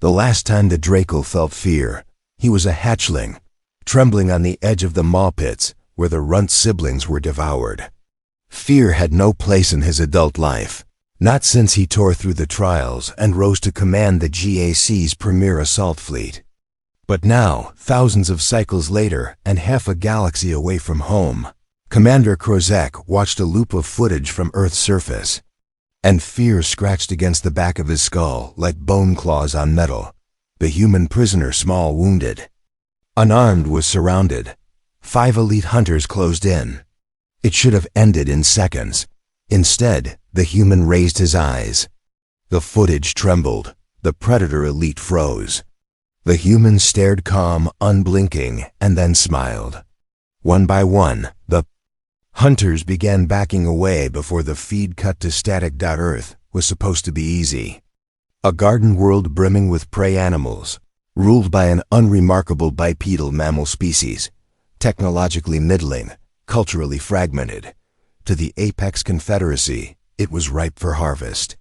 The last time the Draco felt fear, he was a hatchling, trembling on the edge of the maw pits where the runt siblings were devoured. Fear had no place in his adult life, not since he tore through the trials and rose to command the GAC's premier assault fleet. But now, thousands of cycles later and half a galaxy away from home, Commander Krozek watched a loop of footage from Earth's surface, and fear scratched against the back of his skull like bone claws on metal, the human prisoner small wounded. Unarmed was surrounded. 5 elite hunters closed in. It should have ended in seconds. Instead, the human raised his eyes. The footage trembled. The predator elite froze. The human stared calm, unblinking, and then smiled. One by one, the hunters began backing away before the feed cut to static. Earth was supposed to be easy. A garden world brimming with prey animals, ruled by an unremarkable bipedal mammal species, technologically middling, culturally fragmented. To the Apex Confederacy, it was ripe for harvest.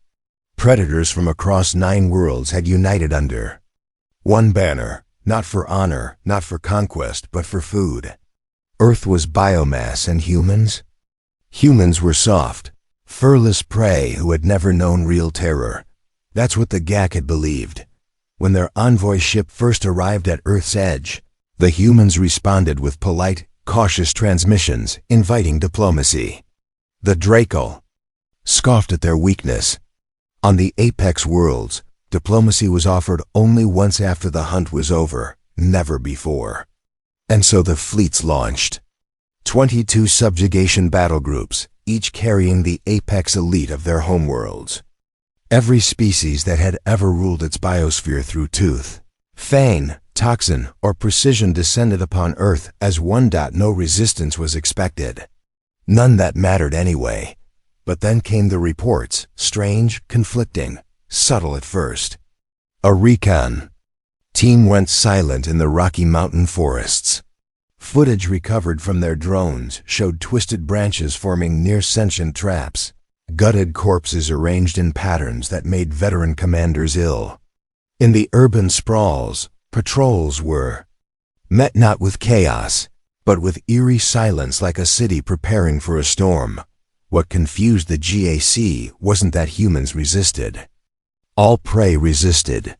Predators from across 9 worlds had united under one banner, not for honor, not for conquest, but for food. Earth was biomass and humans? Humans were soft, furless prey who had never known real terror. That's what the GAC had believed. When their envoy ship first arrived at Earth's edge, the humans responded with polite, cautious transmissions inviting diplomacy. The Draco scoffed at their weakness. On the Apex worlds, diplomacy was offered only once after the hunt was over, never before. And so the fleets launched. 22 subjugation battle groups, each carrying the apex elite of their homeworlds. Every species that had ever ruled its biosphere through tooth, fang, toxin, or precision descended upon Earth as one. No resistance was expected. None that mattered anyway. But then came the reports, strange, conflicting, subtle at first. A recon team went silent in the Rocky Mountain forests. Footage recovered from their drones showed twisted branches forming near-sentient traps, gutted corpses arranged in patterns that made veteran commanders ill. In the urban sprawls, patrols were met not with chaos, but with eerie silence like a city preparing for a storm. What confused the GAC wasn't that humans resisted. All prey resisted.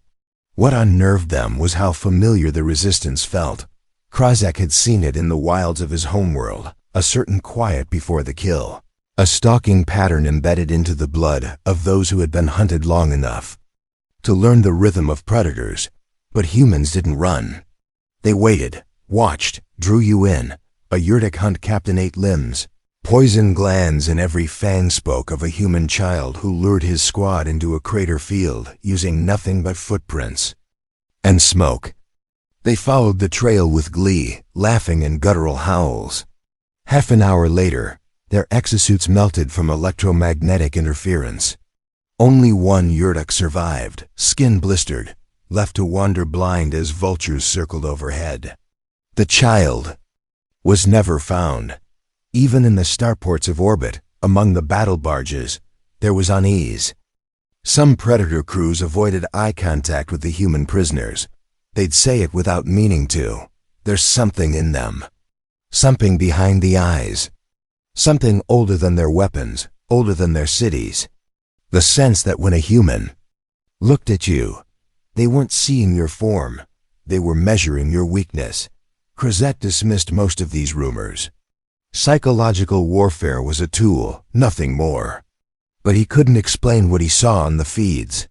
What unnerved them was how familiar the resistance felt. Krozek had seen it in the wilds of his homeworld, a certain quiet before the kill, a stalking pattern embedded into the blood of those who had been hunted long enough to learn the rhythm of predators. But humans didn't run. They waited, watched, drew you in. A Yurtic hunt captain 8 limbs, poison glands in every fang spoke of a human child who lured his squad into a crater field using nothing but footprints and smoke. They followed the trail with glee, laughing in guttural howls. Half an hour later, their exosuits melted from electromagnetic interference. Only one Yurtic survived, skin blistered, left to wander blind as vultures circled overhead. The child was never found. Even in the starports of orbit, among the battle barges, there was unease. Some predator crews avoided eye contact with the human prisoners. They'd say it without meaning to. There's something in them. Something behind the eyes. Something older than their weapons, older than their cities. The sense that when a human looked at you, they weren't seeing your form. They were measuring your weakness. Krozek dismissed most of these rumors. Psychological warfare was a tool, nothing more. But he couldn't explain what he saw on the feeds.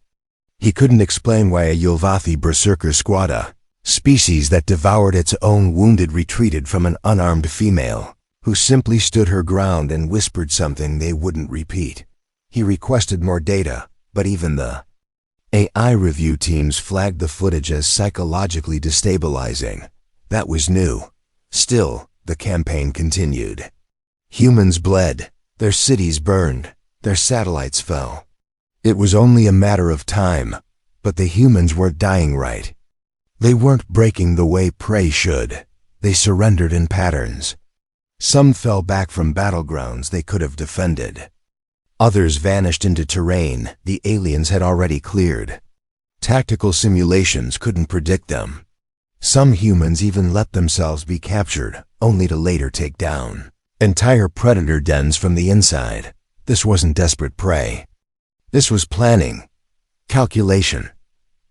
He couldn't explain why a Yulvathi berserker squada, species that devoured its own wounded, retreated from an unarmed female, who simply stood her ground and whispered something they wouldn't repeat. He requested more data, but even the AI review teams flagged the footage as psychologically destabilizing. That was new. Still, the campaign continued. Humans bled, their cities burned, their satellites fell. It was only a matter of time, but the humans weren't dying right. They weren't breaking the way prey should. They surrendered in patterns. Some fell back from battlegrounds they could have defended. Others vanished into terrain the aliens had already cleared. Tactical simulations couldn't predict them. Some humans even let themselves be captured, only to later take down entire predator dens from the inside. This wasn't desperate prey. This was planning, calculation,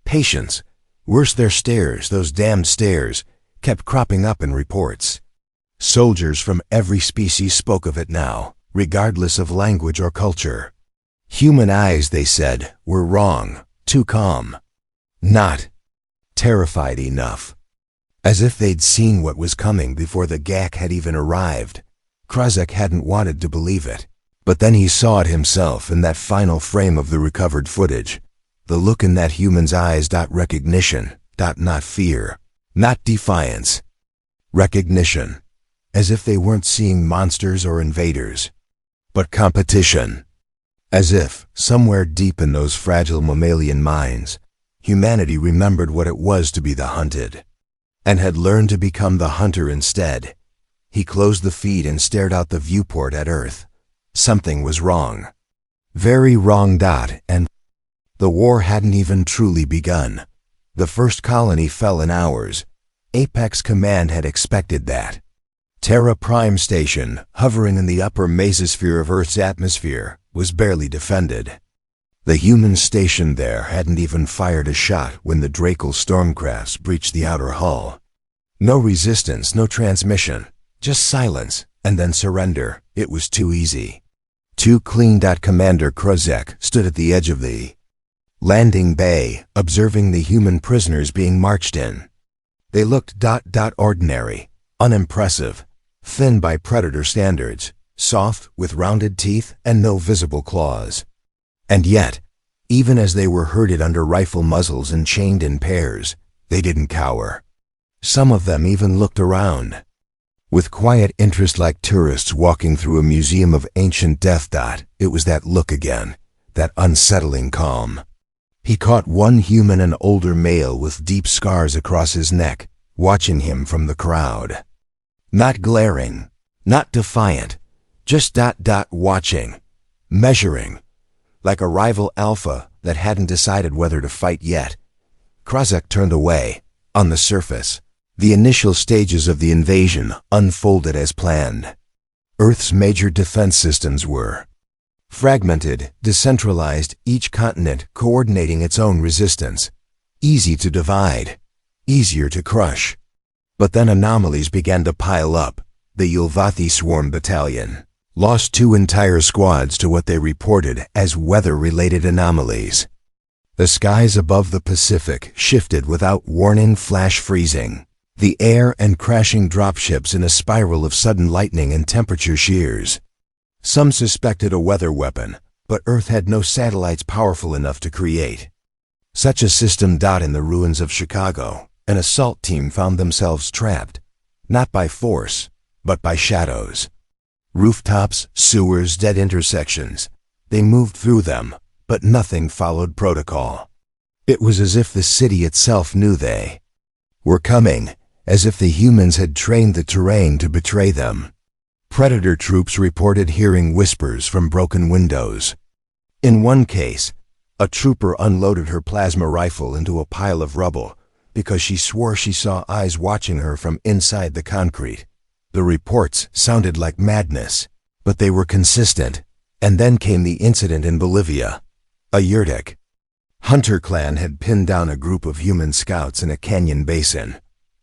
patience. Worse, their stairs, those damned stairs, kept cropping up in reports. Soldiers from every species spoke of it now, regardless of language or culture. Human eyes, they said, were wrong, too calm, not terrified enough. As if they'd seen what was coming before the GAC had even arrived. Krozek hadn't wanted to believe it, but then he saw it himself in that final frame of the recovered footage. The look in that human's eyes. Recognition. Not fear. Not defiance. Recognition. As if they weren't seeing monsters or invaders, but competition. As if, somewhere deep in those fragile mammalian minds, humanity remembered what it was to be the hunted, and had learned to become the hunter instead. He closed the feed and stared out the viewport at Earth. Something was wrong. Very wrong. And the war hadn't even truly begun. The first colony fell in hours. Apex Command had expected that. Terra Prime Station, hovering in the upper mesosphere of Earth's atmosphere, was barely defended. The humans stationed there hadn't even fired a shot when the Dracal stormcrafts breached the outer hull. No resistance, no transmission, just silence, and then surrender. It was too easy. Too clean. Commander Krozek stood at the edge of the landing bay, observing the human prisoners being marched in. They looked ordinary, unimpressive, thin by predator standards, soft, with rounded teeth and no visible claws. And yet, even as they were herded under rifle muzzles and chained in pairs, they didn't cower. Some of them even looked around, with quiet interest like tourists walking through a museum of ancient death. It was that look again, that unsettling calm. He caught one human, an older male with deep scars across his neck, watching him from the crowd. Not glaring, not defiant, just watching, measuring, like a rival alpha that hadn't decided whether to fight yet. Krozek turned away. On the surface, the initial stages of the invasion unfolded as planned. Earth's major defense systems were fragmented, decentralized, each continent coordinating its own resistance. Easy to divide, easier to crush. But then anomalies began to pile up. The Yulvathi Swarm Battalion lost 2 entire squads to what they reported as weather-related anomalies. The skies above the Pacific shifted without warning, flash freezing the air and crashing dropships in a spiral of sudden lightning and temperature shears. Some suspected a weather weapon, but Earth had no satellites powerful enough to create such a system. In the ruins of Chicago, an assault team found themselves trapped, not by force, but by shadows. Rooftops, sewers, dead intersections. They moved through them, but nothing followed protocol. It was as if the city itself knew they were coming, as if the humans had trained the terrain to betray them. Predator troops reported hearing whispers from broken windows. In one case, a trooper unloaded her plasma rifle into a pile of rubble because she swore she saw eyes watching her from inside the concrete. The reports sounded like madness, but they were consistent. And then came the incident in Bolivia. A Yurtik hunter clan had pinned down a group of human scouts in a canyon basin.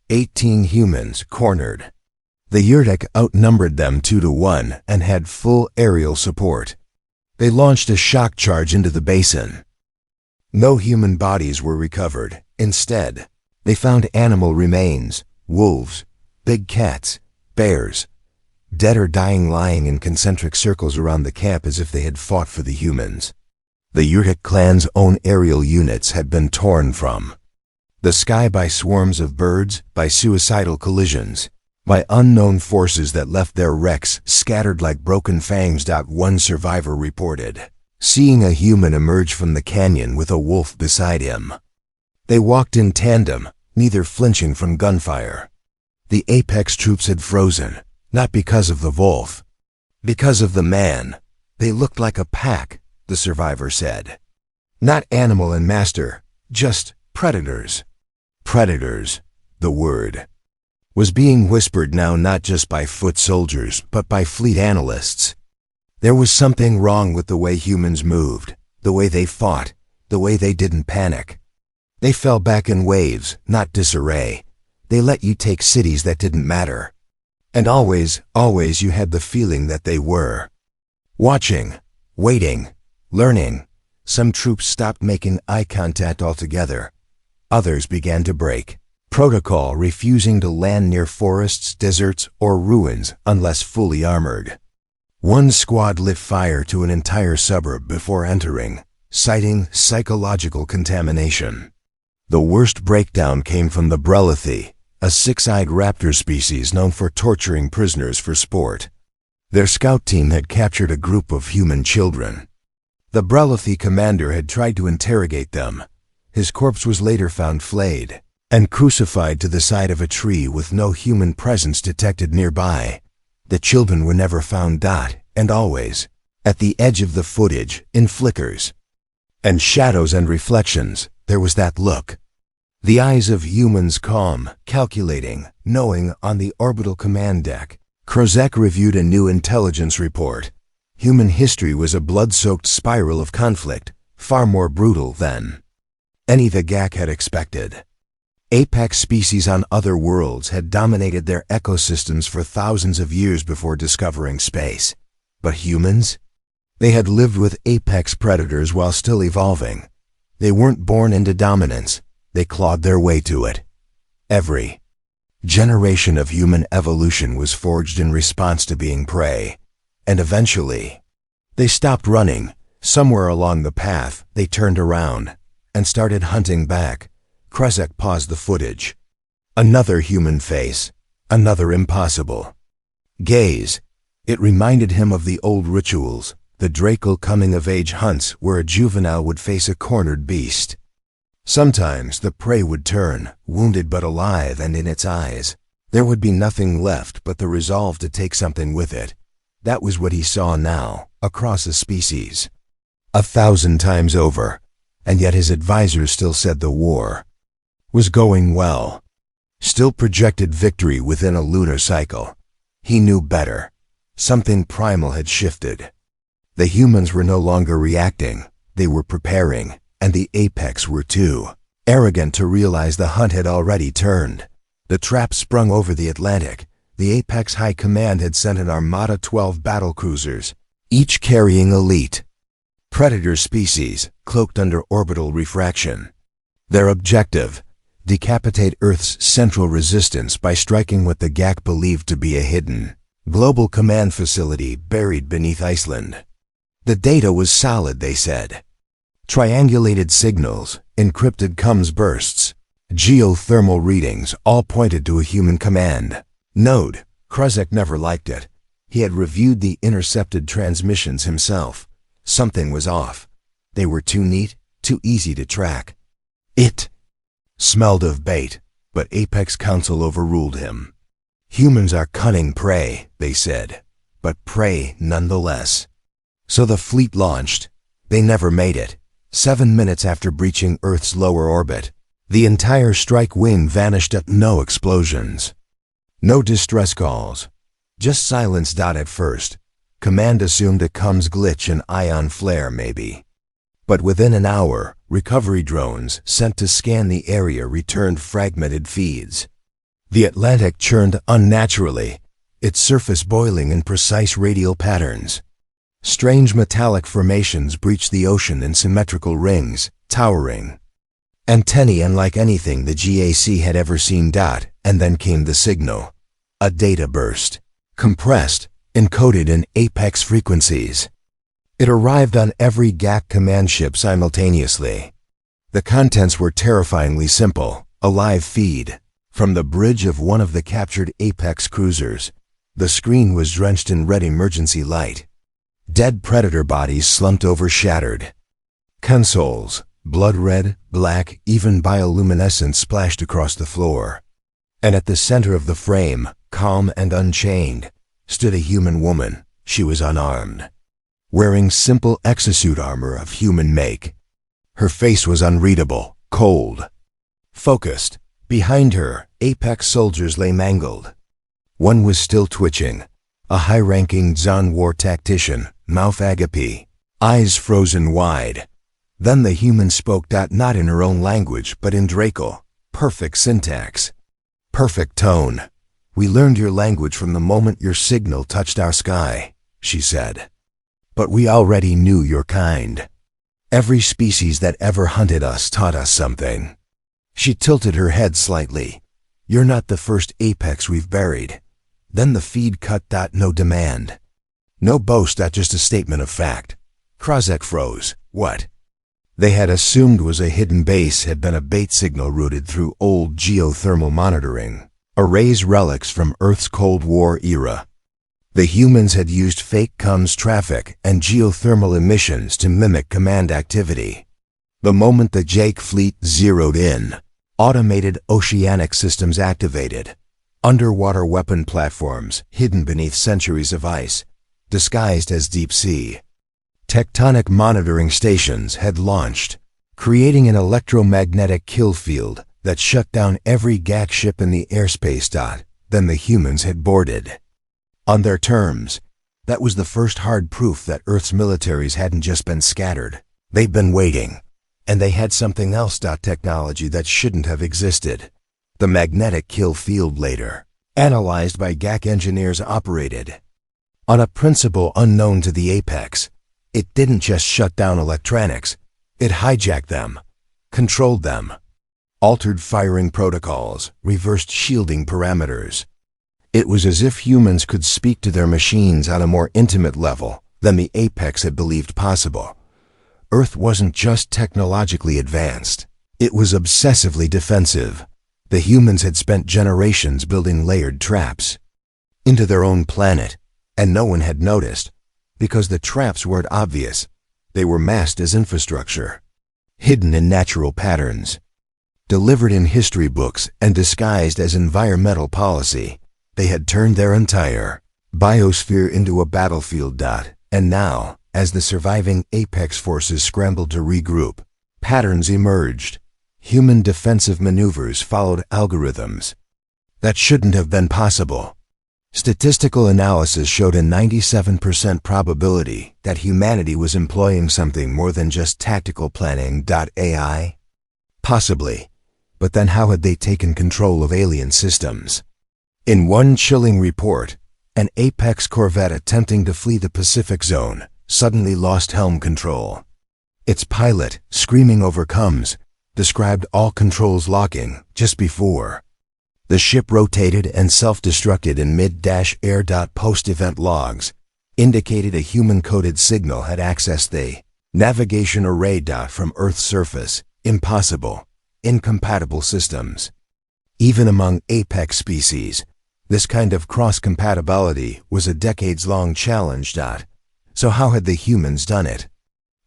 18 humans cornered. The Yurtik outnumbered them 2-1 and had full aerial support. They launched a shock charge into the basin. No human bodies were recovered. Instead, they found animal remains, wolves, big cats, bears, dead or dying, lying in concentric circles around the camp as if they had fought for the humans. The Yurtik clan's own aerial units had been torn from the sky by swarms of birds, by suicidal collisions, by unknown forces that left their wrecks scattered like broken fangs. One survivor reported seeing a human emerge from the canyon with a wolf beside him. They walked in tandem, neither flinching from gunfire. The Apex troops had frozen, not because of the wolf, because of the man. They looked like a pack, the survivor said. Not animal and master, just predators. Predators, the word, was being whispered now not just by foot soldiers, but by fleet analysts. There was something wrong with the way humans moved, the way they fought, the way they didn't panic. They fell back in waves, not disarray. They let you take cities that didn't matter. And always you had the feeling that they were. Watching, waiting, learning. Some troops stopped making eye contact altogether. Others began to break protocol, refusing to land near forests, deserts, or ruins unless fully armored. One squad lit fire to an entire suburb before entering, citing psychological contamination. The worst breakdown came from the Brelithy, a six-eyed raptor species known for torturing prisoners for sport. Their scout team had captured a group of human children. The Brelithy commander had tried to interrogate them. His corpse was later found flayed and crucified to the side of a tree with no human presence detected nearby. The children were never found. And always, at the edge of the footage, in flickers and shadows and reflections, there was that look. The eyes of humans, calm, calculating, knowing. On the orbital command deck, Krozek reviewed a new intelligence report. Human history was a blood-soaked spiral of conflict, far more brutal than any the GAC had expected. Apex species on other worlds had dominated their ecosystems for thousands of years before discovering space. But humans? They had lived with apex predators while still evolving. They weren't born into dominance. They clawed their way to it. Every generation of human evolution was forged in response to being prey. And eventually, they stopped running. Somewhere along the path, they turned around and started hunting back. Krozek paused the footage. Another human face. Another impossible gaze. It reminded him of the old rituals, the Draco coming-of-age hunts where a juvenile would face a cornered beast. Sometimes the prey would turn, wounded but alive, and in its eyes, there would be nothing left but the resolve to take something with it. That was what he saw now, across a species. 1,000 times over, and yet his advisors still said the war was going well. Still projected victory within a lunar cycle. He knew better. Something primal had shifted. The humans were no longer reacting. They were preparing, and the apex were too arrogant to realize the hunt had already turned. The trap sprung over the Atlantic. The Apex High Command had sent an armada 12 battlecruisers, each carrying elite predator species cloaked under orbital refraction. Their objective: decapitate Earth's central resistance by striking what the GAC believed to be a hidden global command facility buried beneath Iceland. The data was solid, they said. Triangulated signals, encrypted comms bursts, geothermal readings all pointed to a human command node. Krozek never liked it. He had reviewed the intercepted transmissions himself. Something was off. They were too neat, too easy to track. It smelled of bait, but Apex Council overruled him. Humans are cunning prey, they said, but prey nonetheless. So the fleet launched. They never made it. 7 minutes after breaching Earth's lower orbit, the entire strike wing vanished at no explosions. No distress calls. Just silence. At first, Command assumed a comms glitch, an ion flare maybe. But within an hour, recovery drones sent to scan the area returned fragmented feeds. The Atlantic churned unnaturally, its surface boiling in precise radial patterns. Strange metallic formations breached the ocean in symmetrical rings, towering antennae unlike anything the GAC had ever seen. And then came the signal. A data burst. Compressed, encoded in Apex frequencies. It arrived on every GAC command ship simultaneously. The contents were terrifyingly simple. A live feed from the bridge of one of the captured Apex cruisers. The screen was drenched in red emergency light. Dead predator bodies slumped over, shattered consoles. Blood red, black, even bioluminescent splashed across the floor. And at the center of the frame, calm and unchained, stood a human woman. She was unarmed, wearing simple exosuit armor of human make. Her face was unreadable, cold. Focused. Behind her, Apex soldiers lay mangled. One was still twitching, a high-ranking Zon War tactician, mouth agape, eyes frozen wide. Then the human spoke, not in her own language, but in Dracal. Perfect syntax. Perfect tone. "We learned your language from the moment your signal touched our sky," she said. "But we already knew your kind. Every species that ever hunted us taught us something." She tilted her head slightly. "You're not the first apex we've buried." Then the feed cut. "No demand. No boast. Just a statement of fact." Krozek froze. What they had assumed was a hidden base had been a bait signal routed through old geothermal monitoring, arrays relics from Earth's Cold War era. The humans had used fake comms traffic and geothermal emissions to mimic command activity. The moment the Jake fleet zeroed in, automated oceanic systems activated. Underwater weapon platforms hidden beneath centuries of ice, disguised as deep sea. Tectonic monitoring stations had launched, creating an electromagnetic kill field that shut down every GAC ship in the airspace. Then the humans had boarded. On their terms, that was the first hard proof that Earth's militaries hadn't just been scattered. They'd been waiting. And they had something else. Technology that shouldn't have existed. The magnetic kill field, later analyzed by GAC engineers, operated on a principle unknown to the Apex. It didn't just shut down electronics. It hijacked them, controlled them, altered firing protocols, reversed shielding parameters. It was as if humans could speak to their machines on a more intimate level than the Apex had believed possible. Earth wasn't just technologically advanced. It was obsessively defensive. The humans had spent generations building layered traps into their own planet, and no one had noticed, because the traps weren't obvious. They were masked as infrastructure, hidden in natural patterns, delivered in history books, and disguised as environmental policy. They had turned their entire biosphere into a battlefield. And now, as the surviving Apex forces scrambled to regroup, patterns emerged. Human defensive maneuvers followed algorithms that shouldn't have been possible. Statistical analysis showed a 97% probability that humanity was employing something more than just tactical planning. AI? Possibly. But then how had they taken control of alien systems? In one chilling report, an Apex corvette attempting to flee the Pacific Zone suddenly lost helm control. Its pilot, screaming over comms, described all controls locking just before the ship rotated and self-destructed in mid-air. Post-event logs indicated a human-coded signal had accessed the navigation array. From Earth's surface. Impossible. Incompatible systems. Even among Apex species, this kind of cross-compatibility was a decades-long challenge. So how had the humans done it?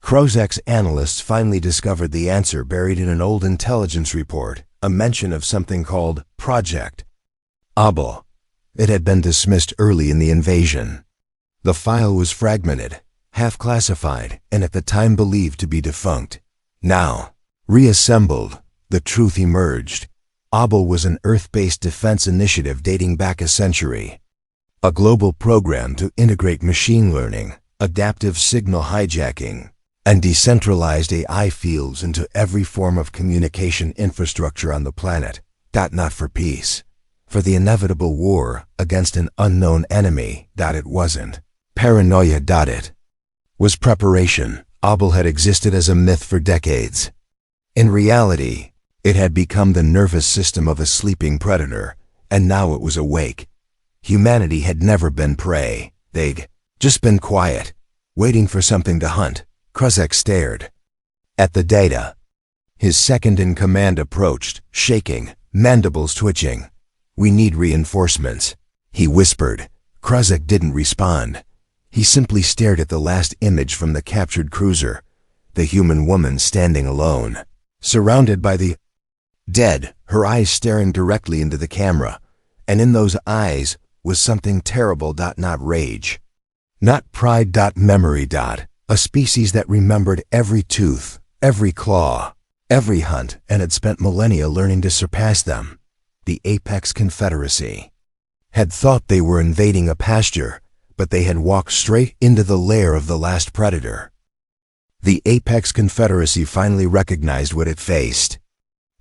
Krozek's analysts finally discovered the answer buried in an old intelligence report, a mention of something called Project Abel. It had been dismissed early in the invasion. The file was fragmented, half-classified, and at the time believed to be defunct. Now, reassembled, the truth emerged. Abel was an Earth-based defense initiative dating back a century. A global program to integrate machine learning, adaptive signal hijacking, and decentralized AI fields into every form of communication infrastructure on the planet. Not for peace. For the inevitable war against an unknown enemy. It wasn't paranoia. It was preparation. Abel had existed as a myth for decades. In reality, it had become the nervous system of a sleeping predator, and now it was awake. Humanity had never been prey. They'd just been quiet, waiting for something to hunt. Krozek stared at the data. His second-in-command approached, shaking, mandibles twitching. "We need reinforcements," he whispered. Krozek didn't respond. He simply stared at the last image from the captured cruiser, the human woman standing alone, surrounded by the dead, her eyes staring directly into the camera. And in those eyes was something terrible. Not rage, not pride. Memory. A species that remembered every tooth, every claw, every hunt and had spent millennia learning to surpass them. The Apex Confederacy had thought they were invading a pasture, but they had walked straight into the lair of the last predator. The Apex Confederacy finally recognized what it faced.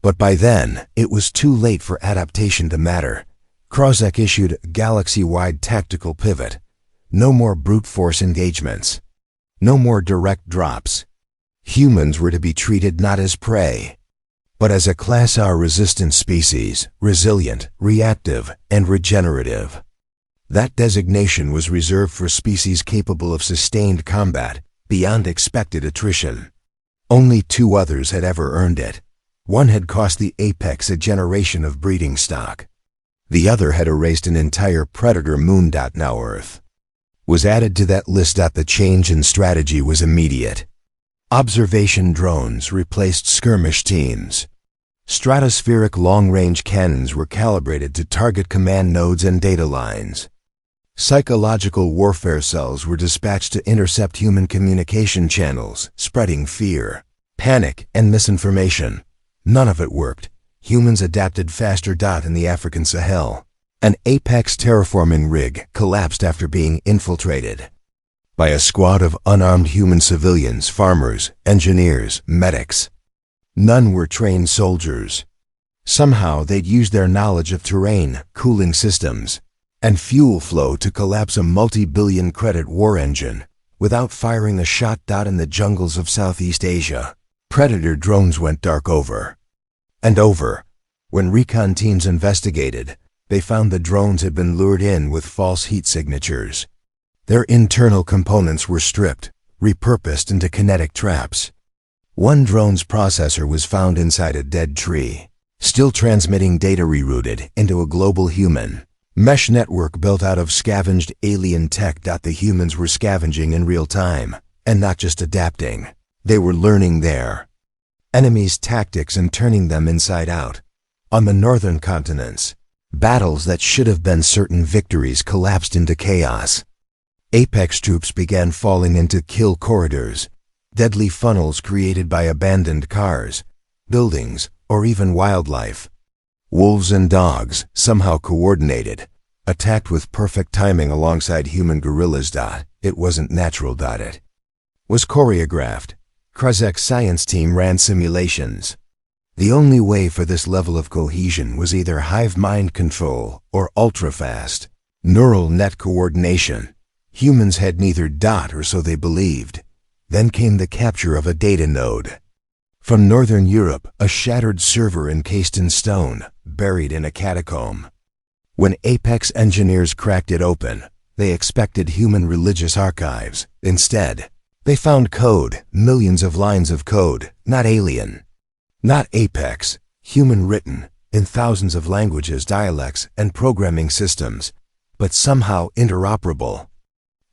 But by then, it was too late for adaptation to matter. Krozek issued a galaxy-wide tactical pivot. No more brute force engagements. No more direct drops. Humans were to be treated not as prey, but as a Class R resistant species, resilient, reactive, and regenerative. That designation was reserved for species capable of sustained combat beyond expected attrition. Only 2 others had ever earned it. One had cost the Apex a generation of breeding stock. The other had erased an entire predator moon. Now Earth was added to that list. The change in strategy was immediate. Observation drones replaced skirmish teams. Stratospheric long-range cannons were calibrated to target command nodes and data lines. Psychological warfare cells were dispatched to intercept human communication channels, spreading fear, panic, and misinformation. None of it worked. Humans adapted faster. In the African Sahel, an Apex terraforming rig collapsed after being infiltrated by a squad of unarmed human civilians, farmers, engineers, medics. None were trained soldiers. Somehow they'd used their knowledge of terrain, cooling systems, and fuel flow to collapse a multi-billion credit war engine without firing a shot. In the jungles of Southeast Asia, predator drones went dark over and over. When recon teams investigated, they found the drones had been lured in with false heat signatures. Their internal components were stripped, repurposed into kinetic traps. One drone's processor was found inside a dead tree, still transmitting data rerouted into a global human mesh network built out of scavenged alien tech. The humans were scavenging in real time, and not just adapting. They were learning their enemies' tactics and turning them inside out. On the northern continents, battles that should have been certain victories collapsed into chaos. Apex troops began falling into kill corridors, deadly funnels created by abandoned cars, buildings, or even wildlife. Wolves and dogs, somehow coordinated, attacked with perfect timing alongside human guerrillas. It wasn't natural. It was choreographed. Krozek's science team ran simulations. The only way for this level of cohesion was either hive mind control or ultra-fast neural net coordination. Humans had neither. Or so they believed. Then came the capture of a data node. From Northern Europe, a shattered server encased in stone, buried in a catacomb. When Apex engineers cracked it open, they expected human religious archives. Instead, they found code, millions of lines of code, not alien, not Apex, human written, in thousands of languages, dialects, and programming systems, but somehow interoperable.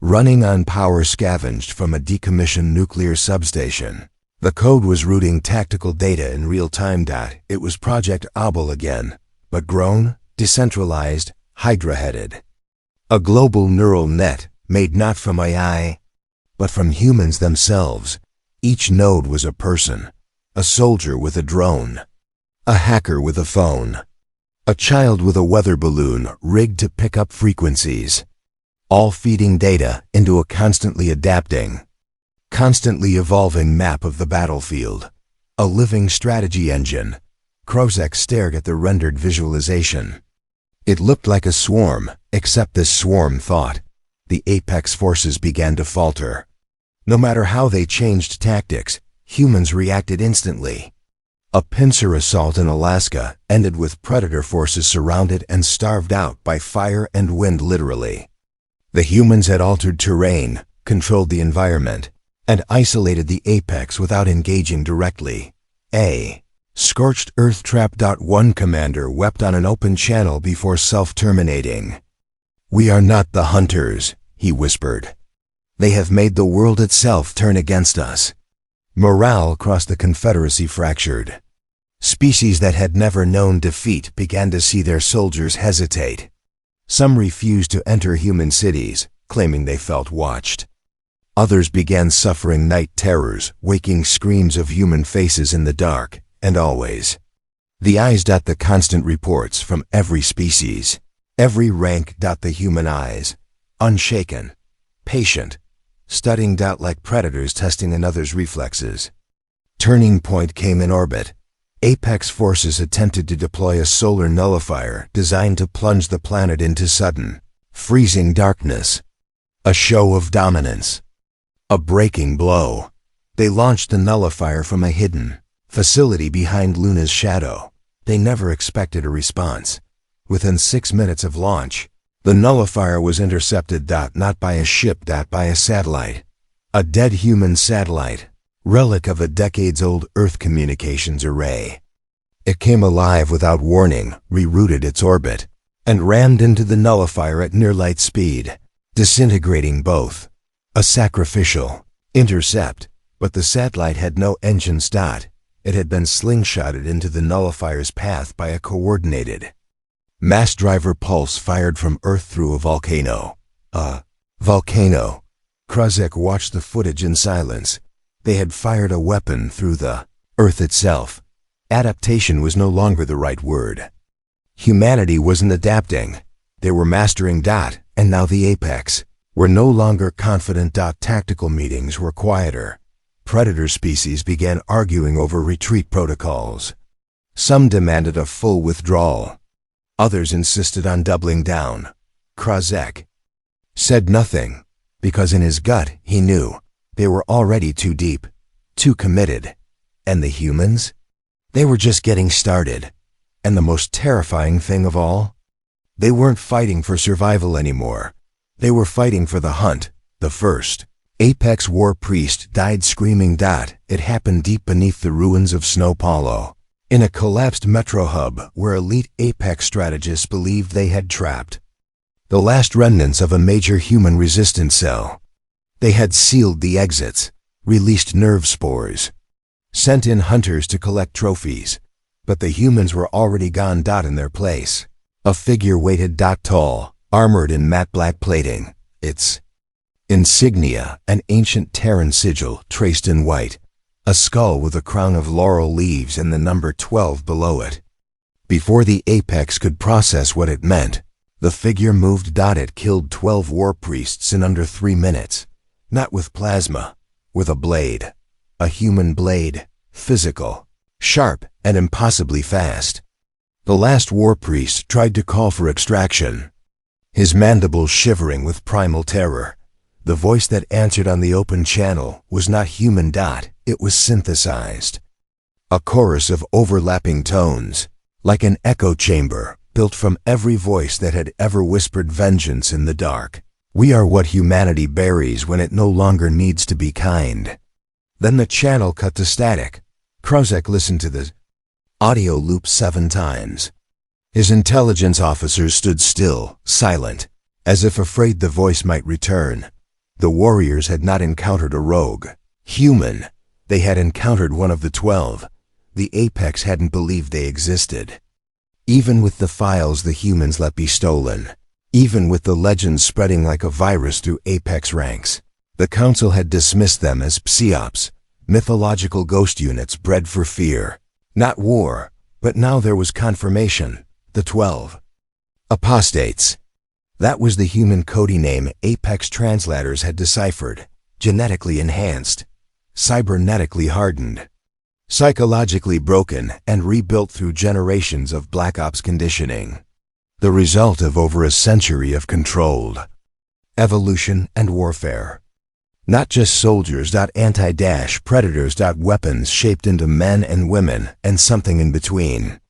Running on power scavenged from a decommissioned nuclear substation. The code was routing tactical data in real time. It was Project Abel again, but grown, decentralized, Hydra-headed. A global neural net made not from AI, but from humans themselves. Each node was a person, a soldier with a drone, a hacker with a phone, a child with a weather balloon rigged to pick up frequencies, all feeding data into a constantly adapting, constantly evolving map of the battlefield. A living strategy engine. Krozek stared at the rendered visualization. It looked like a swarm, except this swarm thought. The Apex forces began to falter. No matter how they changed tactics, humans reacted instantly. A pincer assault in Alaska ended with predator forces surrounded and starved out by fire and wind literally. The humans had altered terrain, controlled the environment, and isolated the Apex without engaging directly. A scorched earth trap. One commander wept on an open channel before self-terminating. "We are not the hunters," he whispered. "They have made the world itself turn against us." Morale across the Confederacy fractured. Species that had never known defeat began to see their soldiers hesitate. Some refused to enter human cities, claiming they felt watched. Others began suffering night terrors, waking screams of human faces in the dark, and always. The eyes. The constant reports from every species, every rank. The human eyes, unshaken, patient, studying. Like predators testing another's reflexes. Turning point came in orbit. Apex forces attempted to deploy a solar nullifier designed to plunge the planet into sudden, freezing darkness. A show of dominance. A breaking blow. They launched the nullifier from a hidden facility behind Luna's shadow. They never expected a response. Within 6 minutes of launch, the nullifier was intercepted. Not by a ship. By a satellite. A dead human satellite, relic of a decades-old Earth communications array. It came alive without warning, rerouted its orbit, and rammed into the nullifier at near light speed, disintegrating both. A sacrificial intercept, but the satellite had no engines. It had been slingshotted into the nullifier's path by a coordinated mass driver pulse fired from Earth through a volcano. A volcano. Kruzek watched the footage in silence. They had fired a weapon through the Earth itself. Adaptation was no longer the right word. Humanity wasn't adapting. They were mastering. And now the apex were no longer confident. Tactical meetings were quieter. Predator species began arguing over retreat protocols. Some demanded a full withdrawal. Others insisted on doubling down. Kruzek said nothing, because in his gut he knew they were already too deep, too committed. And the humans? They were just getting started. And the most terrifying thing of all? They weren't fighting for survival anymore. They were fighting for the hunt. The first Apex War priest died screaming. It happened deep beneath the ruins of Snow Paulo, in a collapsed metro hub where elite Apex strategists believed they had trapped the last remnants of a major human resistance cell. They had sealed the exits, released nerve spores, sent in hunters to collect trophies, but the humans were already gone. In their place, a figure waited. Tall, armored in matte black plating, its insignia, an ancient Terran sigil traced in white, a skull with a crown of laurel leaves and the number 12 below it. Before the apex could process what it meant, the figure moved. It killed 12 war priests in under 3 minutes. Not with plasma, with a blade. A human blade, physical, sharp, and impossibly fast. The last war priest tried to call for extraction, his mandibles shivering with primal terror. The voice that answered on the open channel was not human. It was synthesized. A chorus of overlapping tones, like an echo chamber, built from every voice that had ever whispered vengeance in the dark. We are what humanity buries when it no longer needs to be kind. Then the channel cut to static. Kruzek listened to the audio loop 7 times. His intelligence officers stood still, silent, as if afraid the voice might return. The warriors had not encountered a rogue human. They had encountered one of the 12. The apex hadn't believed they existed. Even with the files the humans let be stolen, even with the legends spreading like a virus through apex ranks, the council had dismissed them as psyops, mythological ghost units bred for fear, not war. But now there was confirmation. The 12 apostates. That was the human coding name apex translators had deciphered. Genetically enhanced, cybernetically hardened, psychologically broken and rebuilt through generations of Black Ops conditioning. The result of over a century of controlled evolution and warfare. Not just soldiers. Anti-predators. Weapons shaped into men and women and something in between.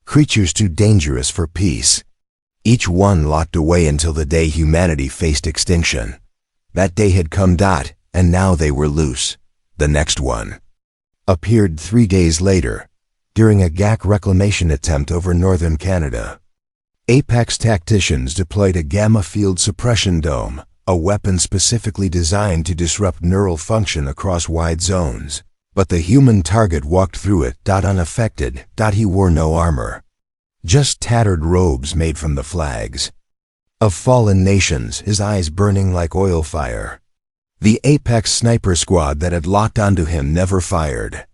Creatures too dangerous for peace. Each one locked away until the day humanity faced extinction. That day had come. And now they were loose. The next one appeared 3 days later, during a GAC reclamation attempt over northern Canada. Apex tacticians deployed a gamma field suppression dome, a weapon specifically designed to disrupt neural function across wide zones. But the human target walked through it. Unaffected. He wore no armor, just tattered robes made from the flags of fallen nations, his eyes burning like oil fire. The apex sniper squad that had locked onto him never fired.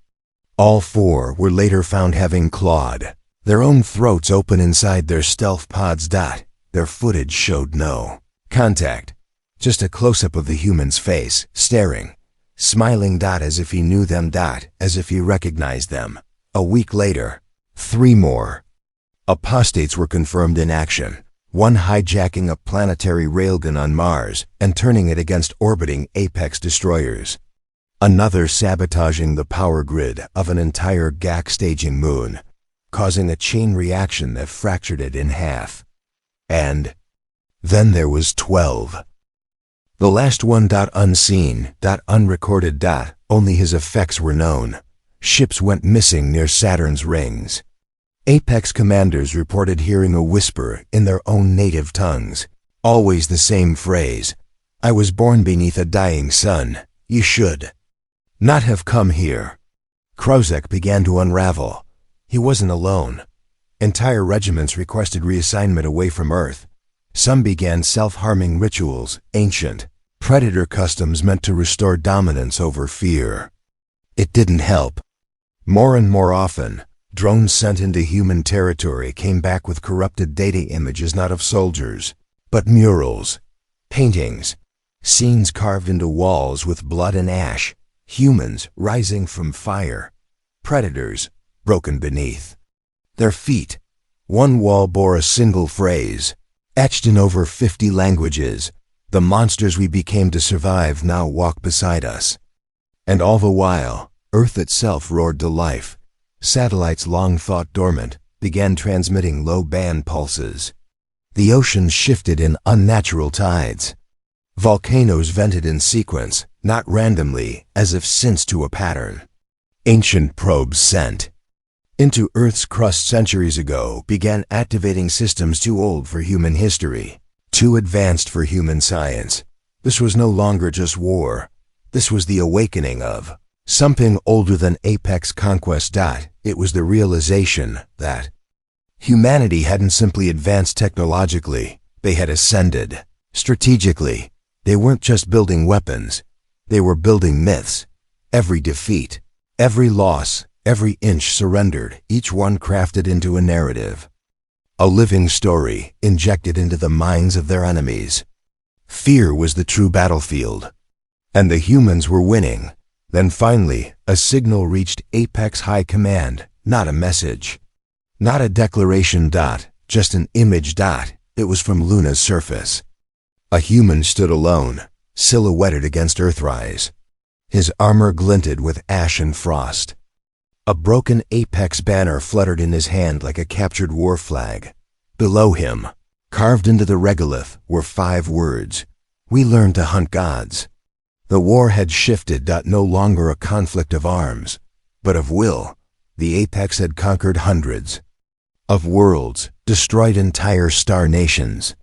All four were later found having clawed their own throats open inside their stealth pods. Their footage showed no contact, just a close-up of the human's face, staring, smiling. As if he knew them. As if he recognized them. A week later, 3 more apostates were confirmed in action. One hijacking a planetary railgun on Mars and turning it against orbiting apex destroyers. Another sabotaging the power grid of an entire GAC-staging moon, causing a chain reaction that fractured it in half. And then there was 12. The last one. Unseen. Unrecorded. Only his effects were known. Ships went missing near Saturn's rings. Apex commanders reported hearing a whisper in their own native tongues. Always the same phrase. I was born beneath a dying sun. You should not have come here. Krozek began to unravel. He wasn't alone. Entire regiments requested reassignment away from Earth. Some began self-harming rituals, ancient predator customs meant to restore dominance over fear. It didn't help. More and more often, drones sent into human territory came back with corrupted data images, not of soldiers, but murals, paintings, scenes carved into walls with blood and ash, humans rising from fire, predators broken beneath their feet. One wall bore a single phrase, etched in over 50 languages: the monsters we became to survive now walk beside us. And all the while, Earth itself roared to life. Satellites long thought dormant began transmitting low-band pulses. The oceans shifted in unnatural tides. Volcanoes vented in sequence, not randomly, as if synced to a pattern. Ancient probes sent into Earth's crust centuries ago began activating systems too old for human history, too advanced for human science. This was no longer just war. This was the awakening of something older than apex conquest. It was the realization that humanity hadn't simply advanced technologically, they had ascended strategically. They weren't just building weapons, they were building myths. Every defeat, every loss, every inch surrendered, each one crafted into a narrative. A living story injected into the minds of their enemies. Fear was the true battlefield, and the humans were winning. Then finally, a signal reached Apex High Command, not a message, not a declaration. Just an image. It was from Luna's surface. A human stood alone, silhouetted against Earthrise. His armor glinted with ash and frost. A broken Apex banner fluttered in his hand like a captured war flag. Below him, carved into the regolith, were 5 words: "We learned to hunt gods." The war had shifted. No longer a conflict of arms, but of will. The Apex had conquered hundreds of worlds, destroyed entire star nations.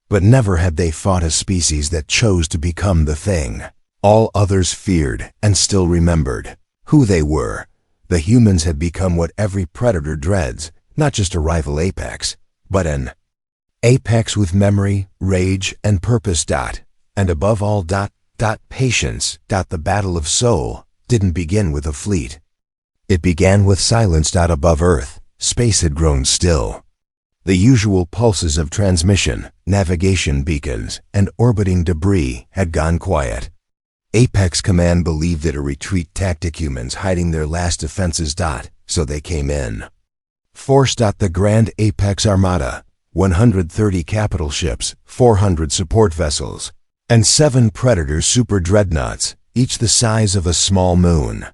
But never had they fought a species that chose to become the thing all others feared and still remembered who they were. The humans had become what every predator dreads, not just a rival apex, but an apex with memory, rage, and purpose. And above all, patience. The battle of soul didn't begin with a fleet. It began with silence. Above Earth, space had grown still. The usual pulses of transmission, navigation beacons, and orbiting debris had gone quiet. Apex Command believed it a retreat tactic, humans hiding their last defenses. So they came in. Force. The Grand Apex Armada, 130 capital ships, 400 support vessels, and 7 Predator super dreadnoughts, each the size of a small moon.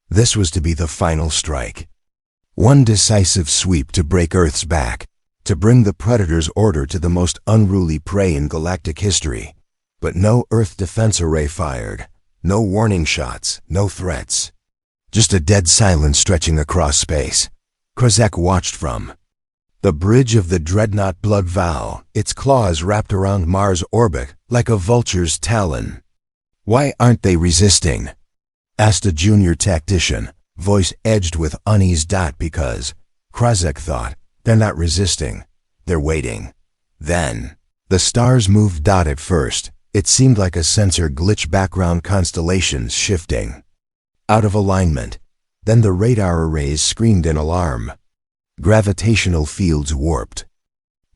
This was to be the final strike. One decisive sweep to break Earth's back, to bring the Predator's order to the most unruly prey in galactic history. But no Earth defense array fired, no warning shots, no threats. Just a dead silence stretching across space. Krozek watched from the bridge of the dreadnought Blood Vow, its claws wrapped around Mars' orbit like a vulture's talon. "Why aren't they resisting?" asked a junior tactician, voice edged with unease. Because, Krozek thought, they're not resisting, they're waiting. Then, the stars moved. At first, it seemed like a sensor glitch, background constellations shifting out of alignment. Then the radar arrays screamed in alarm. Gravitational fields warped.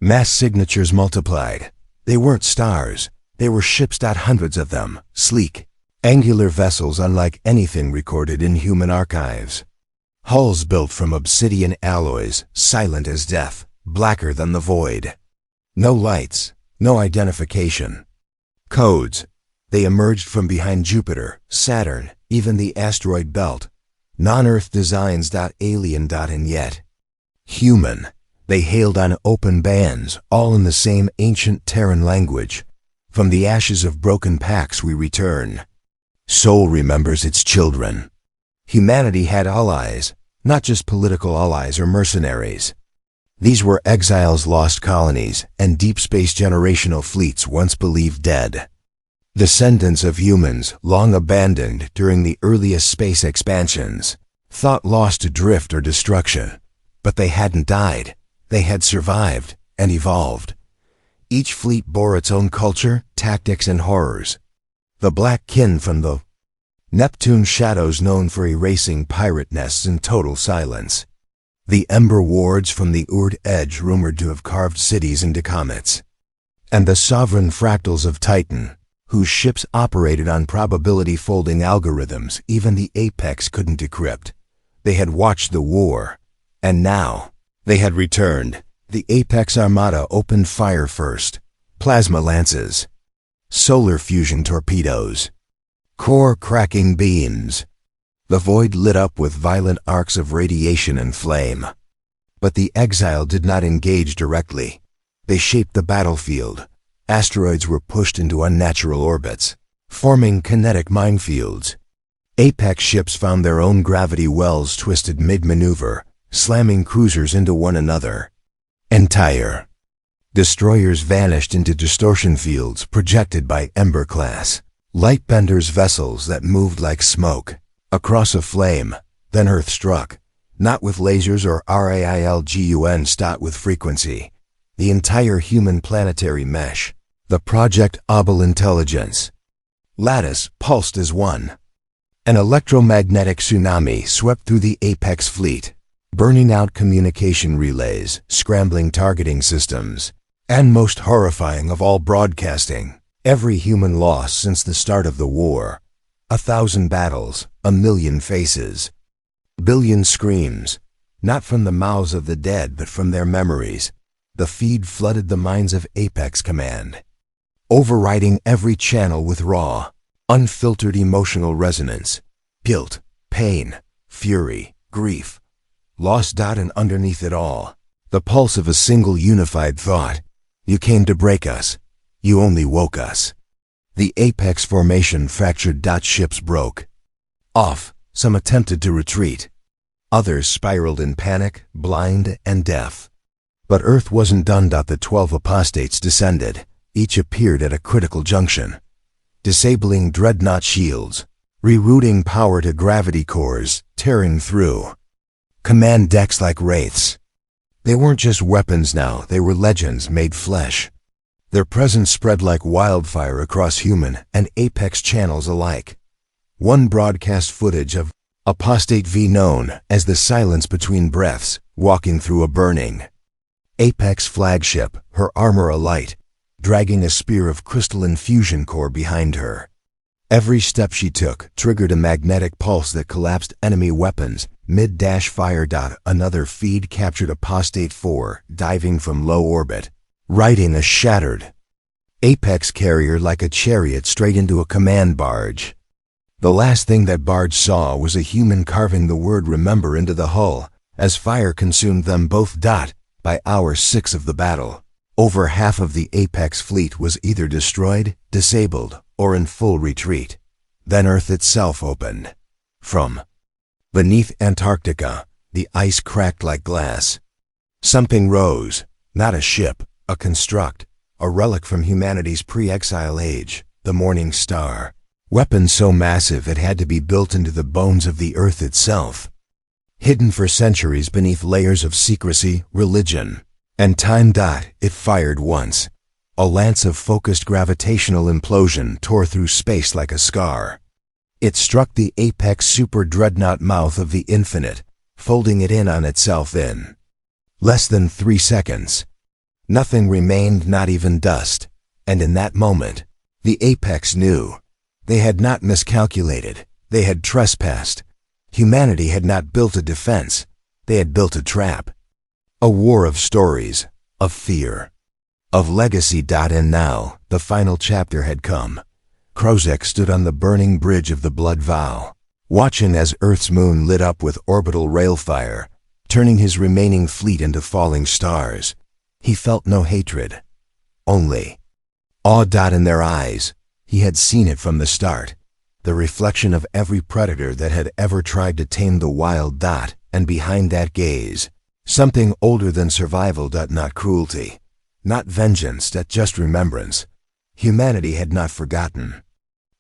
Mass signatures multiplied. They weren't stars. They were ships. Hundreds of them, sleek, angular vessels unlike anything recorded in human archives. Hulls built from obsidian alloys, silent as death, blacker than the void. No lights, no identification. Codes. They emerged from behind Jupiter, Saturn, even the asteroid belt. Non-Earth designs. Alien. And yet human. They hailed on open bands, all in the same ancient Terran language. From the ashes of broken packs we return. Soul remembers its children. Humanity had allies, not just political allies or mercenaries. These were exiles, lost colonies, and deep space generational fleets once believed dead. Descendants of humans, long abandoned during the earliest space expansions, thought lost to drift or destruction. But they hadn't died. They had survived and evolved. Each fleet bore its own culture, tactics, and horrors. The Black Kin from the Neptune shadows, known for erasing pirate nests in total silence. The Ember Wards from the Urd Edge, rumored to have carved cities into comets. And the Sovereign Fractals of Titan, whose ships operated on probability-folding algorithms even the Apex couldn't decrypt. They had watched the war, and now they had returned. The Apex Armada opened fire first. Plasma lances, solar fusion torpedoes, core-cracking beams. The void lit up with violent arcs of radiation and flame. But the exile did not engage directly. They shaped the battlefield. Asteroids were pushed into unnatural orbits, forming kinetic minefields. Apex ships found their own gravity wells twisted mid-maneuver, slamming cruisers into one another. Entire destroyers vanished into distortion fields projected by Ember-class Lightbender's vessels that moved like smoke across a flame. Then Earth struck, not with lasers or RAILGUNs, with frequency. The entire human planetary mesh, the Project Abel intelligence. Lattice pulsed as one. An electromagnetic tsunami swept through the Apex fleet, burning out communication relays, scrambling targeting systems, and most horrifying of all, broadcasting. Every human loss since the start of the war. 1,000 battles, 1,000,000 faces. Billion screams, not from the mouths of the dead but from their memories. The feed flooded the minds of Apex Command, overriding every channel with raw, unfiltered emotional resonance. Guilt, pain, fury, grief, loss. And underneath it all, the pulse of a single unified thought. You came to break us. You only woke us. The Apex formation fractured. Ships broke off. Some attempted to retreat. Others spiraled in panic, blind and deaf. But Earth wasn't done. The 12 apostates descended. Each appeared at a critical junction, disabling dreadnought shields, rerouting power to gravity cores, tearing through command decks like wraiths. They weren't just weapons now, they were legends made flesh. Their presence spread like wildfire across human and Apex channels alike. One broadcast footage of Apostate V, known as the silence between breaths, walking through a burning Apex flagship, her armor alight, dragging a spear of crystalline fusion core behind her. Every step she took triggered a magnetic pulse that collapsed enemy weapons mid-fire. Another feed captured Apostate 4, diving from low orbit, riding a shattered Apex carrier like a chariot straight into a command barge. The last thing that barge saw was a human carving the word remember into the hull, as fire consumed them both. By hour 6 of the battle, over half of the Apex fleet was either destroyed, disabled, or in full retreat. Then Earth itself opened. From beneath Antarctica, the ice cracked like glass. Something rose, not a ship, a construct, a relic from humanity's pre-exile age, the Morning Star. Weapons so massive it had to be built into the bones of the Earth itself. Hidden for centuries beneath layers of secrecy, religion, and time. It fired once. A lance of focused gravitational implosion tore through space like a scar. It struck the apex super dreadnought mouth of the infinite, folding it in on itself in less than 3 seconds. Nothing remained, not even dust, and in that moment, the apex knew. They had not miscalculated, they had trespassed. Humanity had not built a defense, they had built a trap. A war of stories, of fear, of legacy. And now, the final chapter had come. Krozek stood on the burning bridge of the Blood Vow, watching as Earth's moon lit up with orbital railfire, turning his remaining fleet into falling stars. He felt no hatred, only awe. In their eyes, he had seen it from the start, the reflection of every predator that had ever tried to tame the wild. And behind that gaze, something older than survival. Not cruelty, not vengeance, just remembrance. Humanity had not forgotten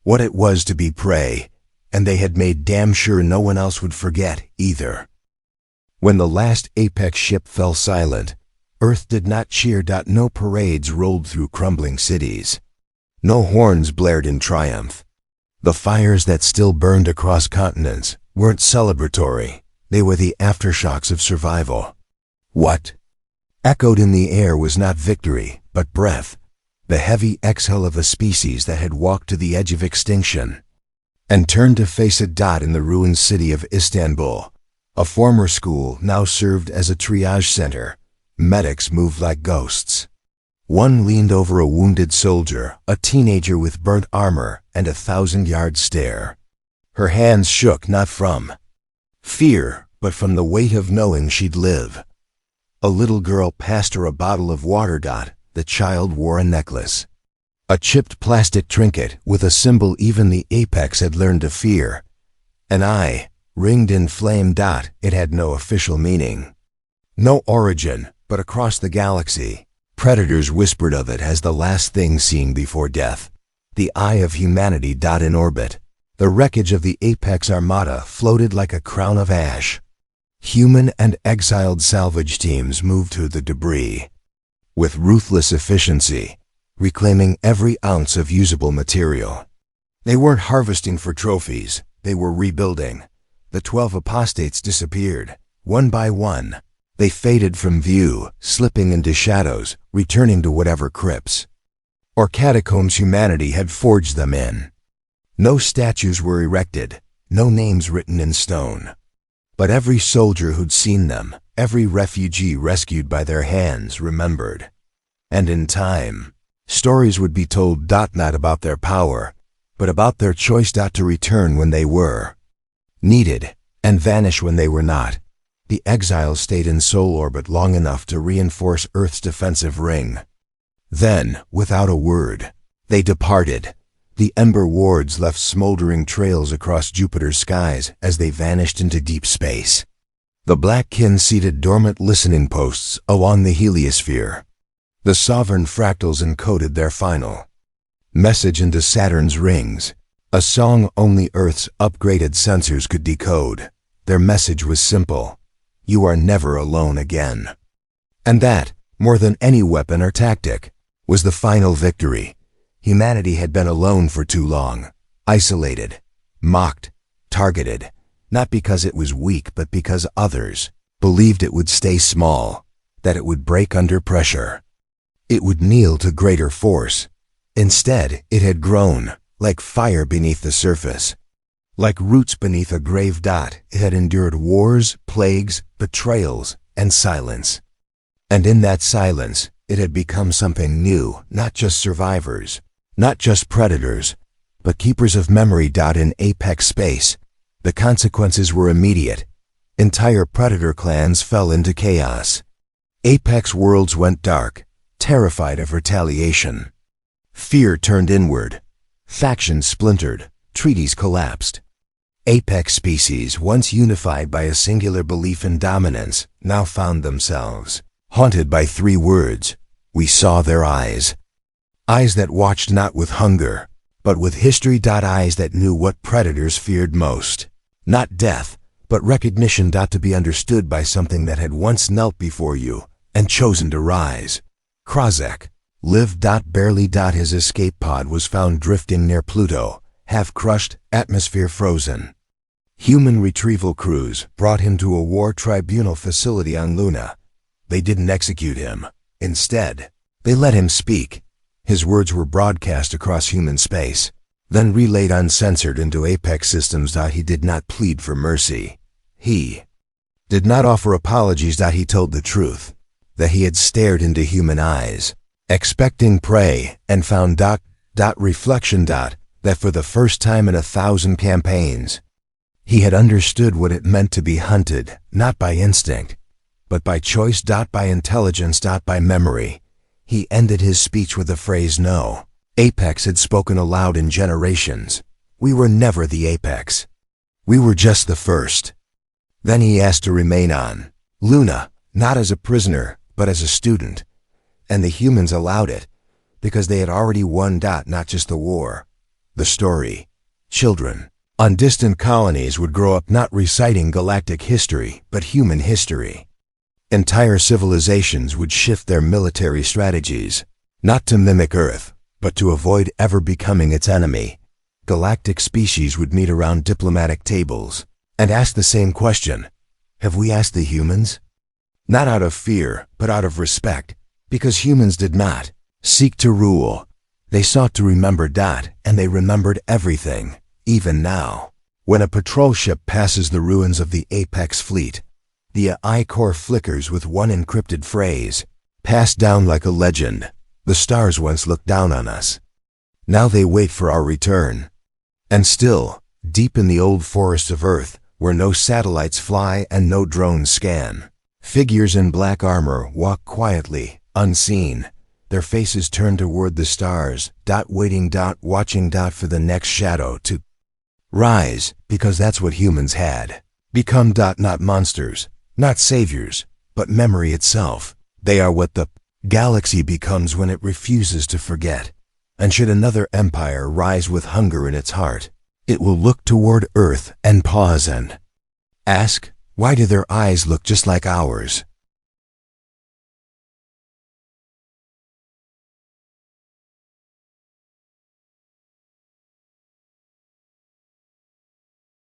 what it was to be prey, and they had made damn sure no one else would forget either. When the last apex ship fell silent, Earth did not cheer. No parades rolled through crumbling cities. No horns blared in triumph. The fires that still burned across continents weren't celebratory. They were the aftershocks of survival. What echoed in the air was not victory, but breath, the heavy exhale of a species that had walked to the edge of extinction and turned to face it. In the ruined city of Istanbul, a former school now served as a triage center. Medics moved like ghosts. One leaned over a wounded soldier, a teenager with burnt armor and a 1,000-yard stare. Her hands shook not from fear, but from the weight of knowing she'd live. A little girl passed her a bottle of water. The child wore a necklace, a chipped plastic trinket with a symbol even the apex had learned to fear. An eye, ringed in flame. It had no official meaning, no origin, but across the galaxy, predators whispered of it as the last thing seen before death. The eye of humanity. In orbit, the wreckage of the apex armada floated like a crown of ash. Human and exiled salvage teams moved through the debris with ruthless efficiency, reclaiming every ounce of usable material. They weren't harvesting for trophies, they were rebuilding. The 12 apostates disappeared, one by one. They faded from view, slipping into shadows, returning to whatever crypts or catacombs humanity had forged them in. No statues were erected, no names written in stone. But every soldier who'd seen them, every refugee rescued by their hands, remembered. And in time, stories would be told. Not about their power, but about their choice. To return when they were needed and vanish when they were not. The exiles stayed in soul orbit long enough to reinforce Earth's defensive ring. Then, without a word, they departed. The ember wards left smoldering trails across Jupiter's skies as they vanished into deep space. The black kin seated dormant listening posts along the heliosphere. The sovereign fractals encoded their final message into Saturn's rings, a song only Earth's upgraded sensors could decode. Their message was simple: you are never alone again. And that, more than any weapon or tactic, was the final victory. Humanity had been alone for too long, isolated, mocked, targeted, not because it was weak, but because others believed it would stay small, that it would break under pressure. It would kneel to greater force. Instead, it had grown, like fire beneath the surface. Like roots beneath a grave. It had endured wars, plagues, betrayals, and silence. And in that silence, it had become something new, not just survivors, not just predators, but keepers of memory. In apex space, the consequences were immediate. Entire predator clans fell into chaos. Apex worlds went dark, terrified of retaliation. Fear turned inward. Factions splintered. Treaties collapsed. Apex species, once unified by a singular belief in dominance, now found themselves haunted by 3 words. We saw their eyes. Eyes that watched not with hunger, but with history. Eyes that knew what predators feared most. Not death, but recognition. To be understood by something that had once knelt before you and chosen to rise. Krozek lived. Barely. His escape pod was found drifting near Pluto, half crushed, atmosphere frozen. Human retrieval crews brought him to a war tribunal facility on Luna. They didn't execute him. Instead, they let him speak. His words were broadcast across human space, then relayed uncensored into Apex systems. He did not plead for mercy. He did not offer apologies. He told the truth, that he had stared into human eyes, expecting prey, and found reflection. That for the first time in 1,000 campaigns, he had understood what it meant to be hunted, not by instinct, but by choice. By intelligence. By memory. He ended his speech with the phrase, "No." Apex had spoken aloud in generations. We were never the Apex. We were just the first. Then he asked to remain on Luna, not as a prisoner, but as a student. And the humans allowed it, because they had already won. Not just the war. The story. Children on distant colonies would grow up not reciting galactic history, but human history. Entire civilizations would shift their military strategies, not to mimic Earth, but to avoid ever becoming its enemy. Galactic species would meet around diplomatic tables and ask the same question: have we asked the humans? Not out of fear, but out of respect, because humans did not seek to rule. They sought to remember. And they remembered everything, even now. When a patrol ship passes the ruins of the Apex fleet, the AI core flickers with one encrypted phrase, passed down like a legend. The stars once looked down on us. Now they wait for our return. And still, deep in the old forests of Earth, where no satellites fly and no drones scan, figures in black armor walk quietly, unseen, their faces turned toward the stars, waiting, watching, for the next shadow to rise, because that's what humans had become. Not monsters, not saviors, but memory itself. They are what the galaxy becomes when it refuses to forget. And should another empire rise with hunger in its heart, it will look toward Earth and pause and ask, why do their eyes look just like ours?